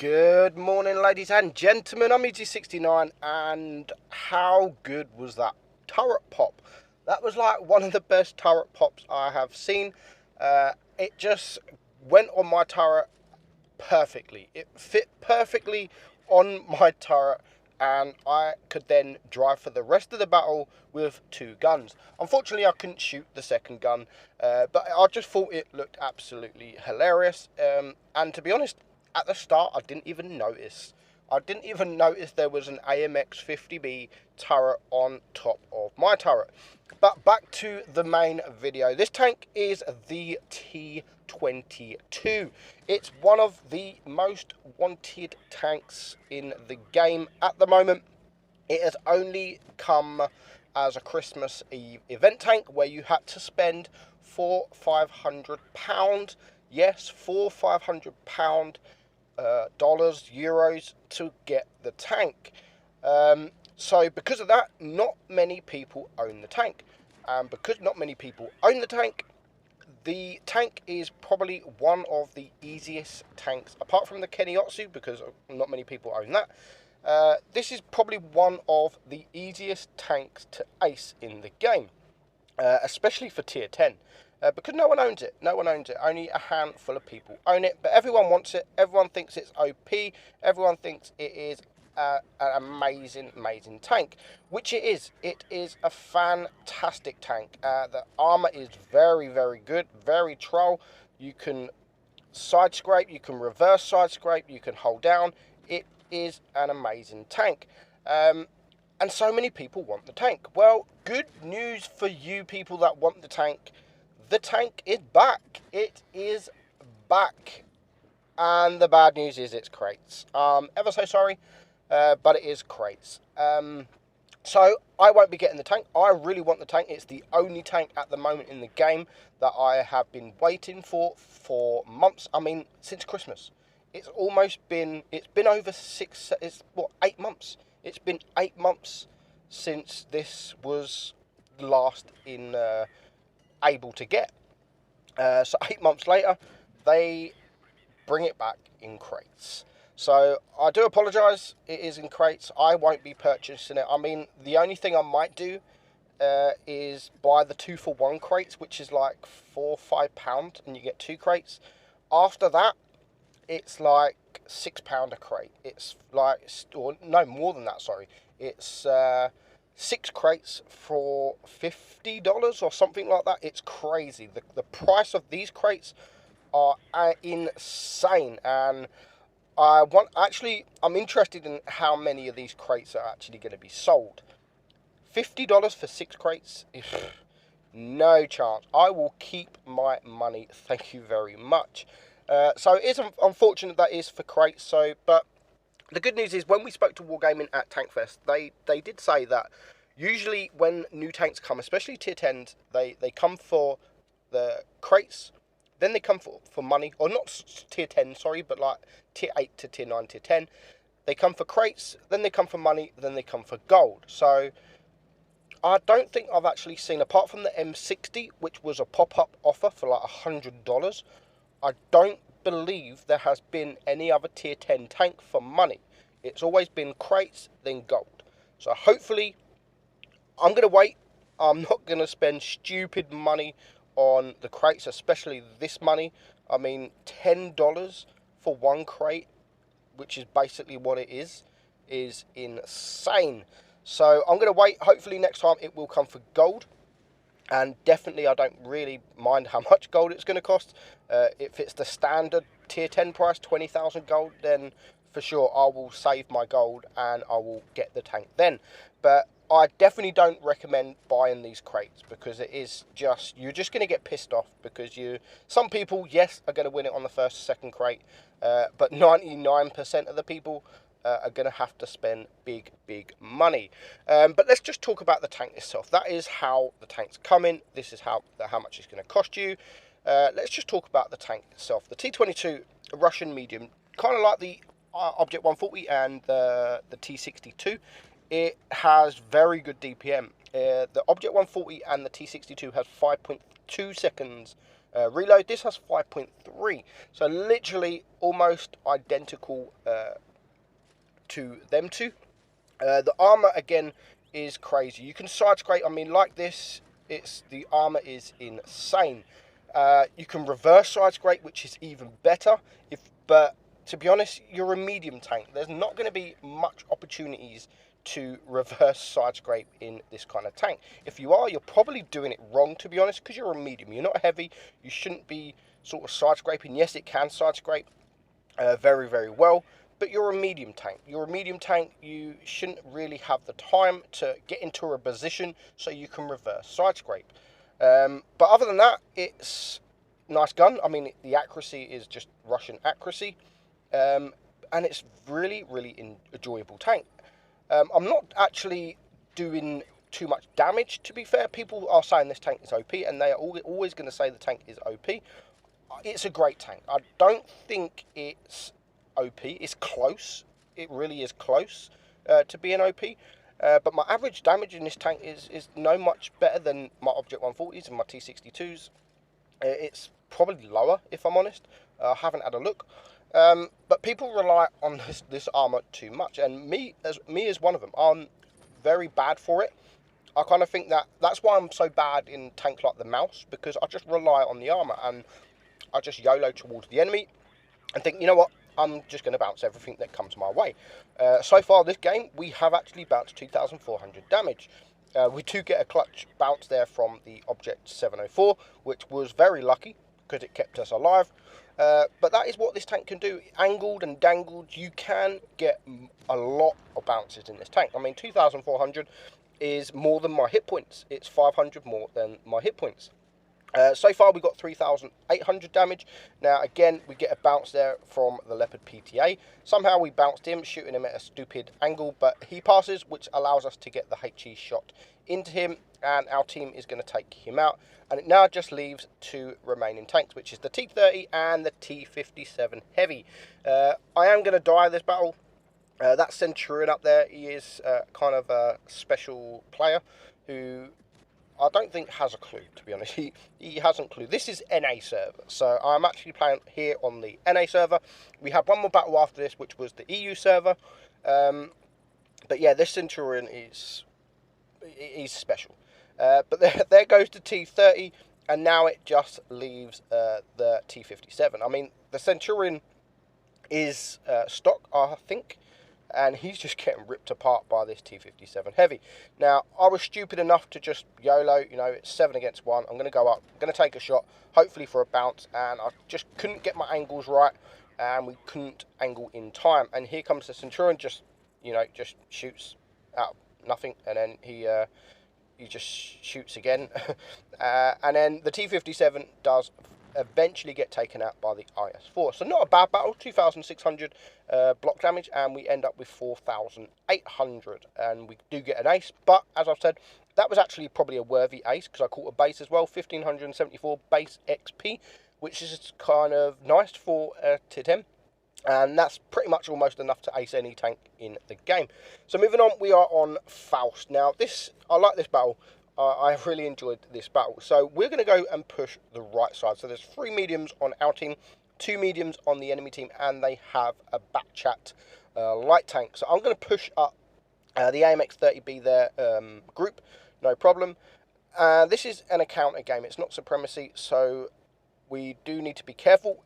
Good morning, ladies and gentlemen. I'm Meadsyreplays, and how good was that turret pop? That was like one of the best turret pops I have seen. It just went on my turret perfectly. It fit perfectly on my turret, and I could then drive for the rest of the battle with two guns. Unfortunately, I couldn't shoot the second gun, but I just thought it looked absolutely hilarious. And to be honest, at the start, I didn't even notice. I didn't even notice there was an AMX 50B turret on top of my turret. But back to the main video. This tank is the T-22. It's one of the most wanted tanks in the game at the moment. It has only come as a Christmas Eve event tank where you had to spend £500. Yes, £500 dollars, euros to get the tank. So because of that, not many people own the tank. And because not many people own the tank is probably one of the easiest tanks, apart from the Kennyotsu, because not many people own that. This is probably one of the easiest tanks to ace in the game, especially for tier 10. Because no one owns it. No one owns it. Only a handful of people own it. But everyone wants it. Everyone thinks it's OP. Everyone thinks it is an amazing tank. Which it is. It is a fantastic tank. The armor is very good. Very troll. You can side scrape. You can reverse side scrape. You can hold down. It is an amazing tank. And so many people want the tank. Well, good news for you people that want the tank. The tank is back. It is back. And the bad news is it's crates. Ever so sorry, but it is crates. So I won't be getting the tank. I really want the tank. It's the only tank at the moment in the game that I have been waiting for months. I mean, since Christmas. It's been over 8 months. It's been 8 months since this was last in able to get. So 8 months later, they bring it back in crates. So I do apologise, it is in crates. I won't be purchasing it. I mean, the only thing I might do is buy the 2-for-1 crates, which is like £4 or £5, and you get 2 crates. After that, it's like £6 a crate. It's like, or no, more than that, sorry. It's 6 crates for $50 or something like that. It's crazy. The price of these crates are insane, and I'm interested in how many of these crates are actually going to be sold. $50 for 6 crates? No chance. I will keep my money. Thank you very much. So it is unfortunate that is for crates. But the good news is when we spoke to Wargaming at Tankfest, they did say that usually when new tanks come, especially tier 10s, they come for the crates, then they come for money, or not tier 10, sorry, but like tier 8 to tier 9, tier 10. They come for crates, then they come for money, then they come for gold. So I don't think I've actually seen, apart from the M60, which was a pop-up offer for like $100, I don't believe there has been any other tier 10 tank for money. It's always been crates, then gold. So hopefully, I'm going to wait. I'm not going to spend stupid money on the crates, especially this money. I mean, $10 for 1 crate, which is basically what it is insane. So I'm going to wait. Hopefully next time it will come for gold. And definitely I don't really mind how much gold it's going to cost. If it's the standard tier 10 price, 20,000 gold, then for sure I will save my gold and I will get the tank then. But I definitely don't recommend buying these crates, because it is just, you're just going to get pissed off, because some people, yes, are going to win it on the first, second crate, but 99% of the people are going to have to spend big money. But let's just talk about the tank itself. That is how the tank's coming. This is how much it's going to cost you. Let's just talk about the tank itself. The T-22 Russian medium, kind of like the Object 140 and the T-62. It has very good DPM. The Object 140 and the T-62 has 5.2 seconds reload. This has 5.3, so literally almost identical to them two. The armor again is crazy. You can side scrape. I mean, like this, the armor is insane. You can reverse side scrape, which is even better. But to be honest, you're a medium tank. There's not going to be much opportunities to reverse side scrape in this kind of tank. If you are, you're probably doing it wrong, to be honest, because you're a medium. You're not heavy. You shouldn't be sort of side scraping. Yes, it can side scrape very, very well, but you're a medium tank. You're a medium tank. You shouldn't really have the time to get into a position so you can reverse side scrape. But other than that, it's nice gun. I mean, the accuracy is just Russian accuracy, and it's really, really enjoyable tank. I'm not actually doing too much damage, to be fair. People are saying this tank is OP, and they are always going to say the tank is OP. It's a great tank. I don't think it's OP. It's close. It really is close to being OP. But my average damage in this tank is no much better than my Object 140s and my T-22s. It's probably lower, if I'm honest. I haven't had a look. But people rely on this armor too much, and me as one of them. I'm very bad for it. I kind of think that's why I'm so bad in tanks like the Mouse, because I just rely on the armor, and I just YOLO towards the enemy and think, you know what, I'm just going to bounce everything that comes my way. So far this game, we have actually bounced 2,400 damage. We do get a clutch bounce there from the Object 704, which was very lucky because it kept us alive. But that is what this tank can do. Angled and dangled, you can get a lot of bounces in this tank. I mean, 2,400 is more than my hit points. It's 500 more than my hit points. So far we got 3,800 damage. Now again, we get a bounce there from the Leopard PTA. Somehow we bounced him, shooting him at a stupid angle, but he passes, which allows us to get the HE shot into him, and our team is going to take him out. And it now just leaves two remaining tanks, which is the T-30 and the T-57 Heavy. I am going to die this battle. That Centurion up there, he is kind of a special player who I don't think has a clue, to be honest. He hasn't a clue. This is NA server, so I'm actually playing here on the NA server. We had one more battle after this, which was the EU server. But yeah, this Centurion is special. But there goes the T-30, and now it just leaves the T-57. I mean, the Centurion is stock, I think, and he's just getting ripped apart by this T-57 Heavy. Now, I was stupid enough to just YOLO, you know, it's 7 against 1. I'm going to go up, I'm going to take a shot, hopefully for a bounce, and I just couldn't get my angles right, and we couldn't angle in time. And here comes the Centurion, just, you know, just shoots out of nothing, and then he just shoots again. And then the T-57 does eventually get taken out by the IS-4. So not a bad battle, 2,600 block damage, and we end up with 4,800, and we do get an ace. But as I've said, that was actually probably a worthy ace because I caught a base as well, 1,574 base XP, which is kind of nice for a T-10. And that's pretty much almost enough to ace any tank in the game. So moving on, we are on Faust. Now, I like this battle. I really enjoyed this battle. So we're going to go and push the right side. So there's 3 mediums on our team, 2 mediums on the enemy team, and they have a Batchat light tank. So I'm going to push up the AMX-30B there group, no problem. This is an encounter game. It's not supremacy, so we do need to be careful.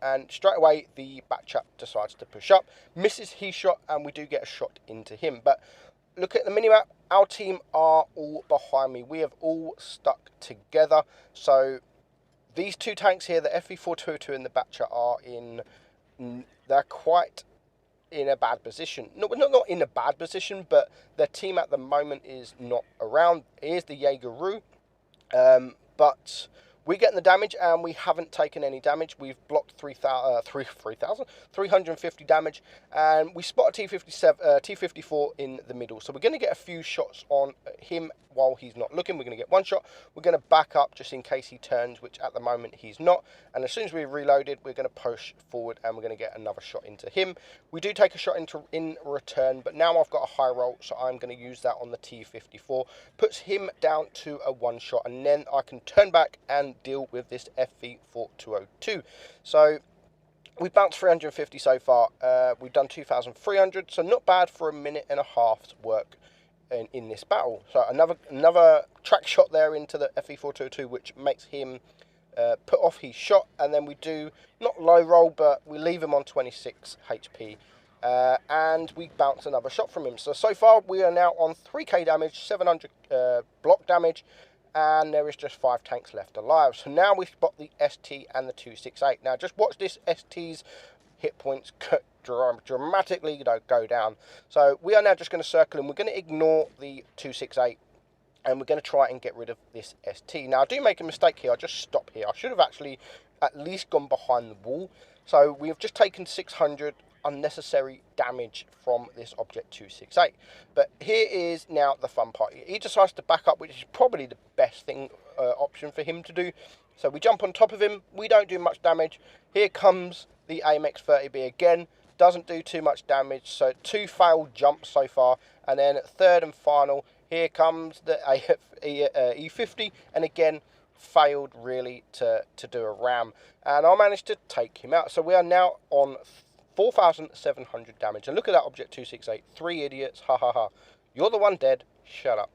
And straight away, the Batchat decides to push up, misses his shot, and we do get a shot into him. But look at the minimap. Our team are all behind me. We have all stuck together. So these 2 tanks here, the FV422 and the Batchat, are they're quite in a bad position. Not in a bad position, but their team at the moment is not around. Here's the Jaeger-Roo. But we're getting the damage, and we haven't taken any damage. We've blocked 350 damage, and we spot a T-54 in the middle. So we're going to get a few shots on him while he's not looking. We're going to get 1 shot. We're going to back up just in case he turns, which at the moment he's not. And as soon as we've reloaded, we're going to push forward, and we're going to get another shot into him. We do take a shot in return, but now I've got a high roll, so I'm going to use that on the T-54. Puts him down to a 1 shot, and then I can turn back and can deal with this FV4202. So we've bounced 350 so far. We've done 2,300, so not bad for a minute and a half's work in this battle. So another track shot there into the FV4202, which makes him put off his shot, and then we do not low roll, but we leave him on 26 HP, and we bounce another shot from him. So far we are now on 3k damage, 700 block damage, and there is just 5 tanks left alive. So now we spot the ST and the 268. Now just watch this ST's hit points dramatically go down. So we are now just going to circle him. We're going to ignore the 268, and we're going to try and get rid of this ST. Now I do make a mistake here. I just stop here. I should have actually at least gone behind the wall. So we have just taken 600 unnecessary damage from this object 268. But here is now the fun part. He decides to back up, which is probably the best thing option for him to do. So we jump on top of him. We don't do much damage. Here comes the AMX 30B again. Doesn't do too much damage. So 2 failed jumps so far, and then third and final, here comes the E50, and again failed really to do a ram, and I managed to take him out. So we are now on 4,700 damage, and look at that object 268. 3 idiots, ha ha ha. You're the one dead, shut up.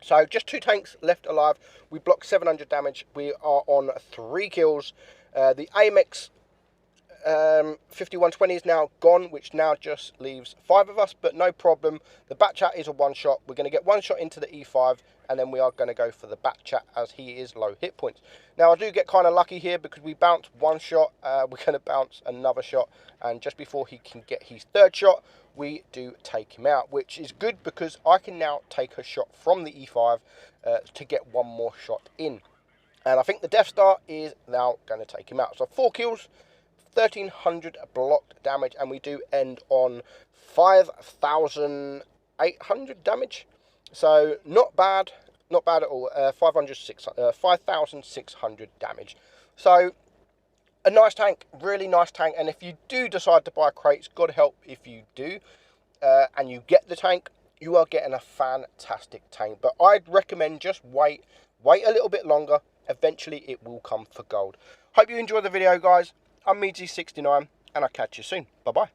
So just 2 tanks left alive. We blocked 700 damage. We are on 3 kills. The AMX 5120 is now gone, which now just leaves 5 of us, but no problem. The bat chat is a one shot. We're going to get one shot into the E5, and then we are going to go for the bat chat as he is low hit points. Now I do get kind of lucky here because we bounced 1 shot. We're going to bounce another shot, and just before he can get his 3rd shot, we do take him out, which is good because I can now take a shot from the E5 to get 1 more shot in. And I think the Death Star is now going to take him out. So 4 kills, 1,300 blocked damage, and we do end on 5,800 damage. So not bad at all. 5,600 damage. So a nice tank, really nice tank. And if you do decide to buy crates, God help if you do, and you get the tank, you are getting a fantastic tank. But I'd recommend just wait a little bit longer. Eventually it will come for gold. Hope you enjoyed the video, guys. I'm Meadsy69, and I'll catch you soon. Bye-bye.